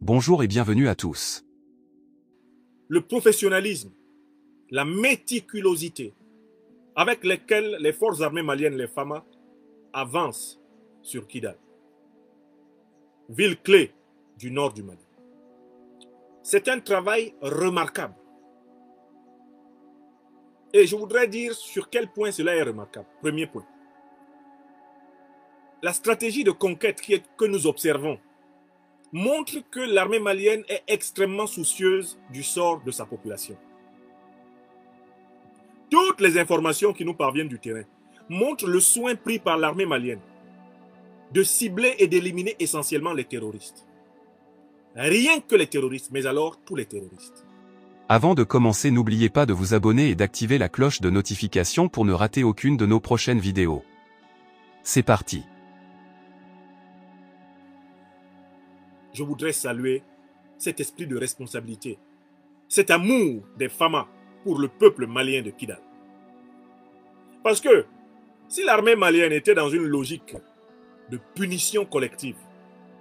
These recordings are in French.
Bonjour et bienvenue à tous. Le professionnalisme, la méticulosité avec lesquels les forces armées maliennes, les FAMA, avancent sur Kidal, ville clé du nord du Mali. C'est un travail remarquable. Et je voudrais dire sur quel point cela est remarquable. Premier point. La stratégie de conquête que nous observons montre que l'armée malienne est extrêmement soucieuse du sort de sa population. Toutes les informations qui nous parviennent du terrain montrent le soin pris par l'armée malienne de cibler et d'éliminer essentiellement les terroristes. Rien que les terroristes, mais alors tous les terroristes. Avant de commencer, n'oubliez pas de vous abonner et d'activer la cloche de notification pour ne rater aucune de nos prochaines vidéos. C'est parti. Je voudrais saluer cet esprit de responsabilité, cet amour des FAMA pour le peuple malien de Kidal. Parce que si l'armée malienne était dans une logique de punition collective,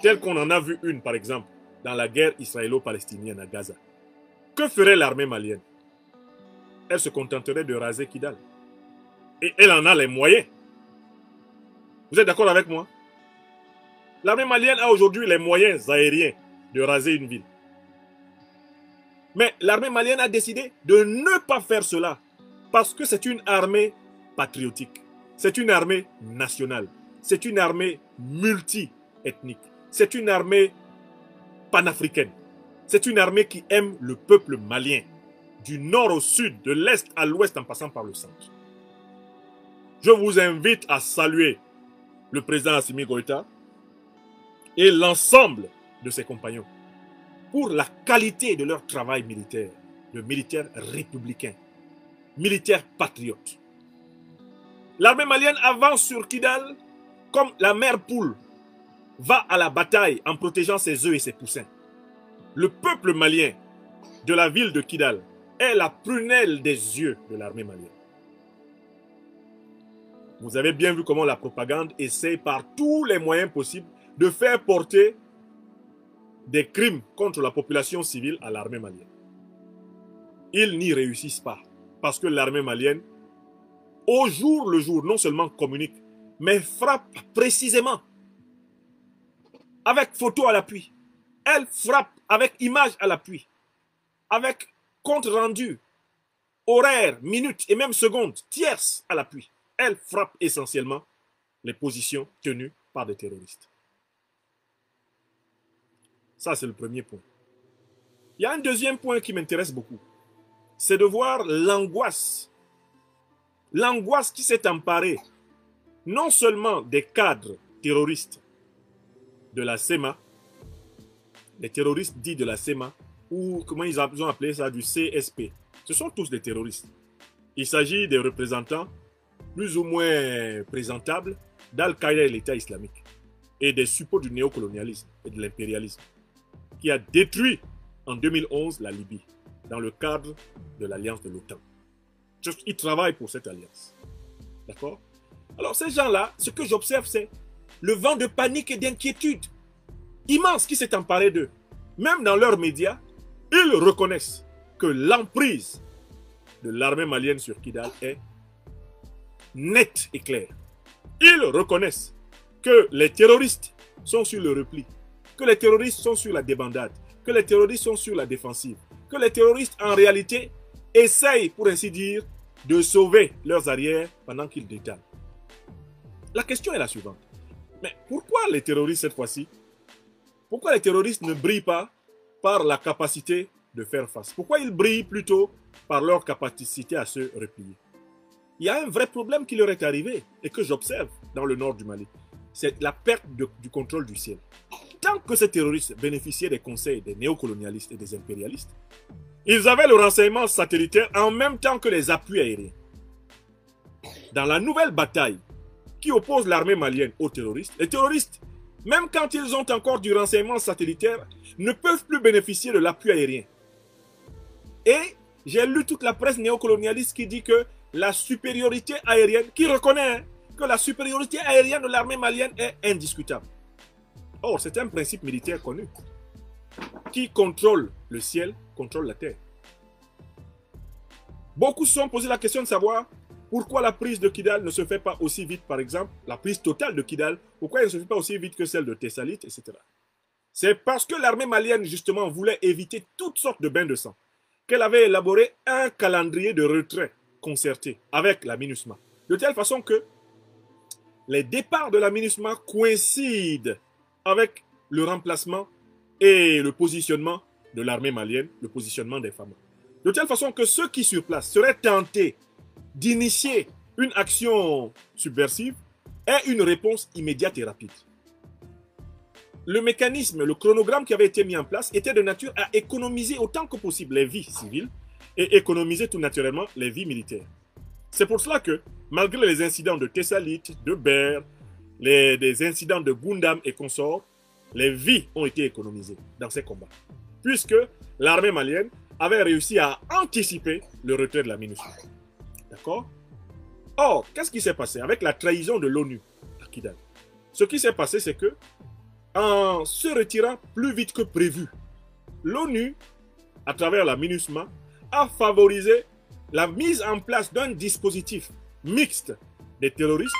telle qu'on en a vu une par exemple dans la guerre israélo-palestinienne à Gaza, que ferait l'armée malienne? Elle se contenterait de raser Kidal. Et elle en a les moyens. Vous êtes d'accord avec moi? L'armée malienne a aujourd'hui les moyens aériens de raser une ville. Mais l'armée malienne a décidé de ne pas faire cela parce que c'est une armée patriotique. C'est une armée nationale. C'est une armée multi-ethnique. C'est une armée panafricaine. C'est une armée qui aime le peuple malien, du nord au sud, de l'est à l'ouest en passant par le centre. Je vous invite à saluer le président Assimi Goïta et l'ensemble de ses compagnons pour la qualité de leur travail militaire, de militaires républicains, militaires patriotes. L'armée malienne avance sur Kidal comme la mère poule va à la bataille en protégeant ses œufs et ses poussins. Le peuple malien de la ville de Kidal est la prunelle des yeux de l'armée malienne. Vous avez bien vu comment la propagande essaie par tous les moyens possibles de faire porter des crimes contre la population civile à l'armée malienne. Ils n'y réussissent pas parce que l'armée malienne, au jour le jour, non seulement communique, mais frappe précisément avec photo à l'appui. Elle frappe avec image à l'appui, avec compte rendu, horaire, minutes et même secondes, tierces à l'appui. Elle frappe essentiellement les positions tenues par des terroristes. Ça, c'est le premier point. Il y a un deuxième point qui m'intéresse beaucoup. C'est de voir l'angoisse. L'angoisse qui s'est emparée non seulement des cadres terroristes de la SEMA, les terroristes dits de la SEMA, ou comment ils ont appelé ça, du CSP. Ce sont tous des terroristes. Il s'agit des représentants plus ou moins présentables d'Al-Qaïda et l'État islamique et des suppôts du néocolonialisme et de l'impérialisme qui a détruit en 2011 la Libye dans le cadre de l'alliance de l'OTAN. Ils travaillent pour cette alliance. D'accord? Alors ces gens-là, ce que j'observe, c'est le vent de panique et d'inquiétude immense qui s'est emparé d'eux. Même dans leurs médias, ils reconnaissent que l'emprise de l'armée malienne sur Kidal est nette et claire. Ils reconnaissent que les terroristes sont sur le repli, que les terroristes sont sur la débandade, que les terroristes sont sur la défensive, que les terroristes en réalité essayent, pour ainsi dire, de sauver leurs arrières pendant qu'ils détalent. La question est la suivante. Mais pourquoi les terroristes cette fois-ci? Pourquoi les terroristes ne brillent pas par la capacité de faire face? Pourquoi ils brillent plutôt par leur capacité à se replier? Il y a un vrai problème qui leur est arrivé et que j'observe dans le nord du Mali. C'est la perte du contrôle du ciel. Tant que ces terroristes bénéficiaient des conseils des néocolonialistes et des impérialistes, ils avaient le renseignement satellitaire en même temps que les appuis aériens. Dans la nouvelle bataille qui oppose l'armée malienne aux terroristes, les terroristes, même quand ils ont encore du renseignement satellitaire, ne peuvent plus bénéficier de l'appui aérien. Et j'ai lu toute la presse néocolonialiste qui dit que la supériorité aérienne, qui reconnaît que la supériorité aérienne de l'armée malienne est indiscutable. Or, c'est un principe militaire connu. qui contrôle le ciel, contrôle la terre. Beaucoup se sont posé la question de savoir pourquoi la prise de Kidal ne se fait pas aussi vite, par exemple, la prise totale de Kidal, pourquoi elle ne se fait pas aussi vite que celle de Thessalite, etc. C'est parce que l'armée malienne, justement, voulait éviter toutes sortes de bains de sang, qu'elle avait élaboré un calendrier de retrait concerté avec la MINUSMA, de telle façon que les départs de la MINUSMA coïncident avec le remplacement et le positionnement de l'armée malienne, le positionnement des femmes. De telle façon que ceux qui sur place seraient tentés d'initier une action subversive aient une réponse immédiate et rapide. Le mécanisme, le chronogramme qui avait été mis en place était de nature à économiser autant que possible les vies civiles et économiser tout naturellement les vies militaires. C'est pour cela que, malgré les incidents de Thessalite, de Ber, des incidents de Gundam et consorts, les vies ont été économisées dans ces combats. Puisque l'armée malienne avait réussi à anticiper le retrait de la MINUSMA. D'accord? Or, qu'est-ce qui s'est passé avec la trahison de l'ONU à Kidal? Ce qui s'est passé, c'est que, en se retirant plus vite que prévu, l'ONU, à travers la MINUSMA, a favorisé la mise en place d'un dispositif mixte des terroristes,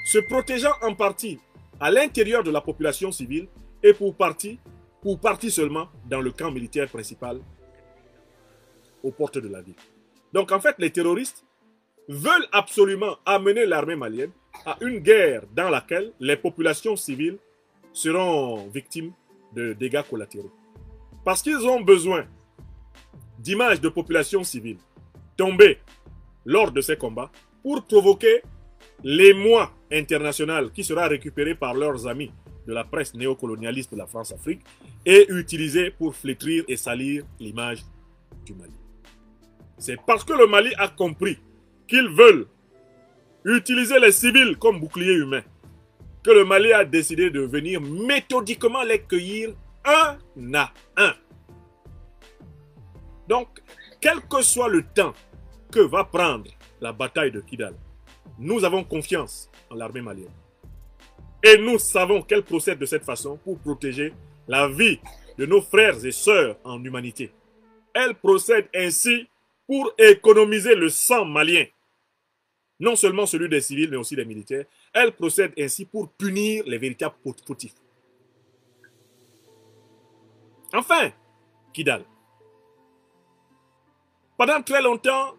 se protégeant en partie à l'intérieur de la population civile et pour partie seulement dans le camp militaire principal aux portes de la ville. Donc en fait, les terroristes veulent absolument amener l'armée malienne à une guerre dans laquelle les populations civiles seront victimes de dégâts collatéraux. Parce qu'ils ont besoin d'images de populations civiles tombées lors de ces combats pour provoquer l'émoi international qui sera récupéré par leurs amis de la presse néocolonialiste de la France-Afrique et utilisé pour flétrir et salir l'image du Mali. C'est parce que le Mali a compris qu'ils veulent utiliser les civils comme boucliers humains que le Mali a décidé de venir méthodiquement les cueillir un à un. Donc, quel que soit le temps que va prendre la bataille de Kidal, nous avons confiance en l'armée malienne. Et nous savons qu'elle procède de cette façon pour protéger la vie de nos frères et sœurs en humanité. Elle procède ainsi pour économiser le sang malien. Non seulement celui des civils, mais aussi des militaires. Elle procède ainsi pour punir les véritables fautifs. Enfin, Kidal. Pendant très longtemps,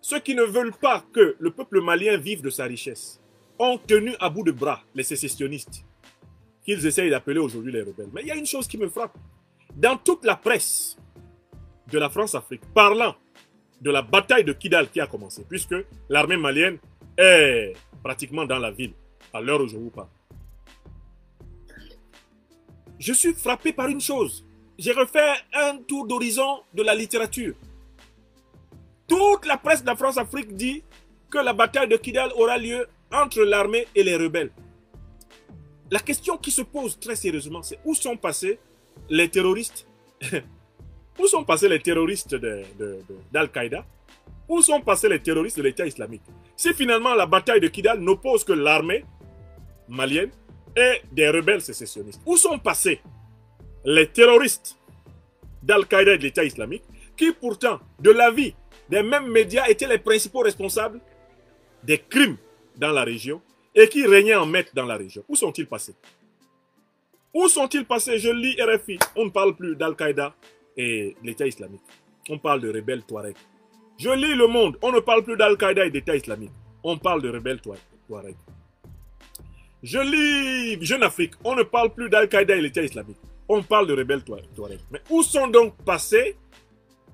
ceux qui ne veulent pas que le peuple malien vive de sa richesse ont tenu à bout de bras les sécessionnistes, qu'ils essayent d'appeler aujourd'hui les rebelles. Mais il y a une chose qui me frappe. Dans toute la presse de la France-Afrique, parlant de la bataille de Kidal qui a commencé, puisque l'armée malienne est pratiquement dans la ville, à l'heure où je vous parle. Je suis frappé par une chose. J'ai refait un tour d'horizon de la littérature. Toute la presse de la France-Afrique dit que la bataille de Kidal aura lieu entre l'armée et les rebelles. La question qui se pose très sérieusement, c'est où sont passés les terroristes? Où sont passés les terroristes d'Al-Qaïda? Où sont passés les terroristes de l'État islamique? Si finalement la bataille de Kidal n'oppose que l'armée malienne et des rebelles sécessionnistes, où sont passés les terroristes d'Al-Qaïda et de l'État islamique qui pourtant, de l'avis des mêmes médias, étaient les principaux responsables des crimes dans la région et qui régnaient en maître dans la région? Où sont-ils passés? Où sont-ils passés? Je lis RFI, on ne parle plus d'Al-Qaïda et de l'État islamique. On parle de rebelles Touareg. Je lis Le Monde, on ne parle plus d'Al-Qaïda et d'État islamique. On parle de rebelles Touareg. Je lis Jeune Afrique, on ne parle plus d'Al-Qaïda et l'État islamique. On parle de rebelles Touareg. Mais où sont donc passés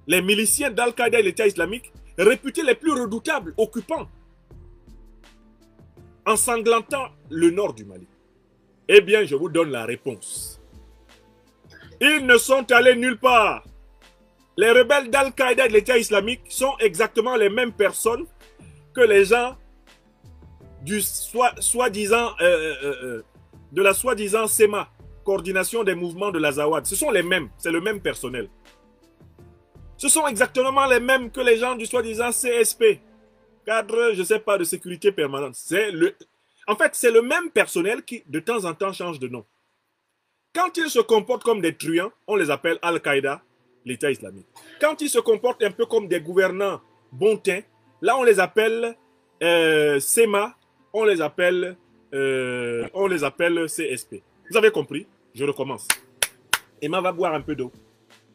les miliciens d'Al-Qaïda et l'État islamique, réputés les plus redoutables occupants, ensanglantant le nord du Mali? Eh bien, je vous donne la réponse. Ils ne sont allés nulle part. Les rebelles d'Al-Qaïda et de l'État islamique sont exactement les mêmes personnes que les gens du soi-disant de la soi-disant SEMA, coordination des mouvements de l'Azawad. Ce sont les mêmes, c'est le même personnel. Ce sont exactement les mêmes que les gens du soi-disant CSP, cadre, je ne sais pas, de sécurité permanente. En fait, c'est le même personnel qui, de temps en temps, change de nom. Quand ils se comportent comme des truands, on les appelle Al-Qaïda, l'État islamique. Quand ils se comportent un peu comme des gouvernants bon teint, là on les appelle SEMA, on les appelle CSP. Vous avez compris? Je recommence. Emma va boire un peu d'eau.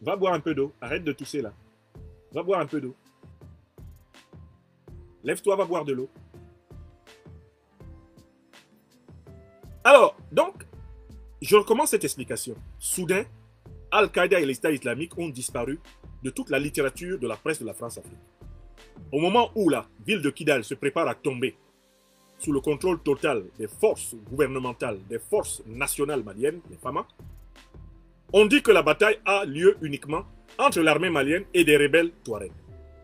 Va boire un peu d'eau. Arrête de tousser là. Va boire un peu d'eau. Lève-toi, va boire de l'eau. Alors, donc, je recommence cette explication. Soudain, Al-Qaïda et l'État islamique ont disparu de toute la littérature de la presse de la France-Afrique. Au moment où la ville de Kidal se prépare à tomber sous le contrôle total des forces gouvernementales, des forces nationales maliennes, les FAMA, on dit que la bataille a lieu uniquement entre l'armée malienne et des rebelles Touaregs.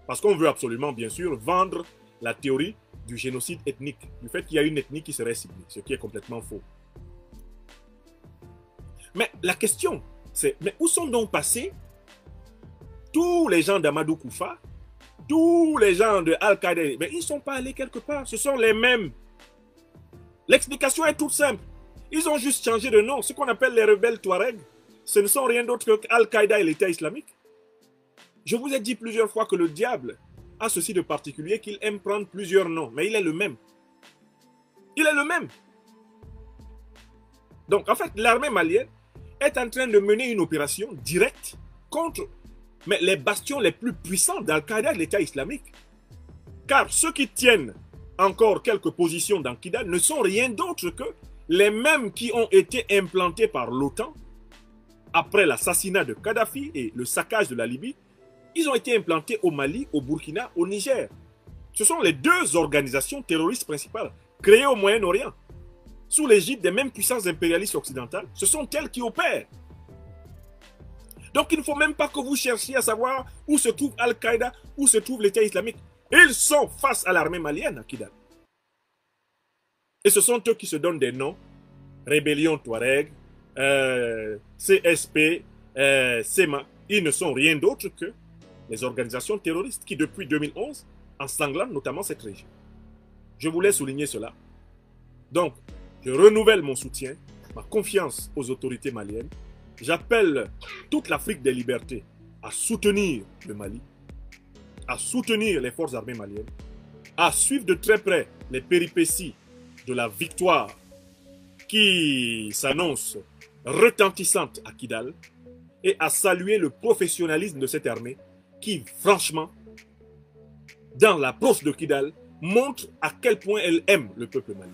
Parce qu'on veut absolument, bien sûr, vendre la théorie du génocide ethnique, du fait qu'il y a une ethnie qui serait ciblée, ce qui est complètement faux. Mais la question, c'est, mais où sont donc passés tous les gens d'Amadou Koufa, tous les gens de Al-Qaïda? Mais ils ne sont pas allés quelque part, ce sont les mêmes. L'explication est toute simple. Ils ont juste changé de nom. Ce qu'on appelle les rebelles Touaregs, ce ne sont rien d'autre que Al-Qaïda et l'État islamique. Je vous ai dit plusieurs fois que le diable a ceci de particulier qu'il aime prendre plusieurs noms, mais il est le même. Il est le même. Donc, en fait, l'armée malienne est en train de mener une opération directe contre les bastions les plus puissants d'Al-Qaïda et de l'État islamique. Car ceux qui tiennent encore quelques positions dans Kidal ne sont rien d'autre que les mêmes qui ont été implantés par l'OTAN après l'assassinat de Kadhafi et le saccage de la Libye. Ils ont été implantés au Mali, au Burkina, au Niger. Ce sont les deux organisations terroristes principales créées au Moyen-Orient. Sous l'égide des mêmes puissances impérialistes occidentales, ce sont elles qui opèrent. Donc il ne faut même pas que vous cherchiez à savoir où se trouve Al-Qaïda, où se trouve l'État islamique. Ils sont face à l'armée malienne à Kidal. Et ce sont eux qui se donnent des noms. Rébellion Touareg, CSP, SEMA. Ils ne sont rien d'autre que les organisations terroristes qui, depuis 2011, ensanglantent notamment cette région. Je voulais souligner cela. Donc, je renouvelle mon soutien, ma confiance aux autorités maliennes. J'appelle toute l'Afrique des libertés à soutenir le Mali, à soutenir les forces armées maliennes, à suivre de très près les péripéties de la victoire qui s'annonce retentissante à Kidal et à saluer le professionnalisme de cette armée qui, franchement, dans l'approche de Kidal, montre à quel point elle aime le peuple malien.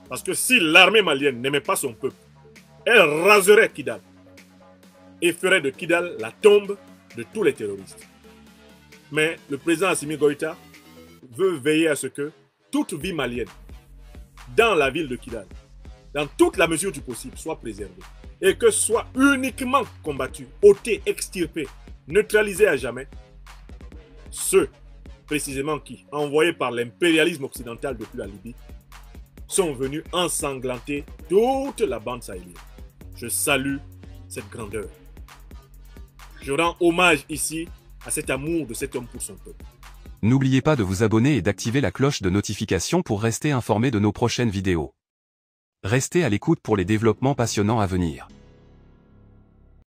Parce que si l'armée malienne n'aimait pas son peuple, elle raserait Kidal et ferait de Kidal la tombe de tous les terroristes. Mais le président Assimi Goïta veut veiller à ce que toute vie malienne dans la ville de Kidal, dans toute la mesure du possible, soit préservée et que soit uniquement combattue, ôtée, extirpée, neutralisée à jamais ceux précisément qui, envoyés par l'impérialisme occidental depuis la Libye, sont venus ensanglanter toute la bande sahélienne. Je salue cette grandeur. Je rends hommage ici à cet amour de cet homme pour son peuple. N'oubliez pas de vous abonner et d'activer la cloche de notification pour rester informé de nos prochaines vidéos. Restez à l'écoute pour les développements passionnants à venir.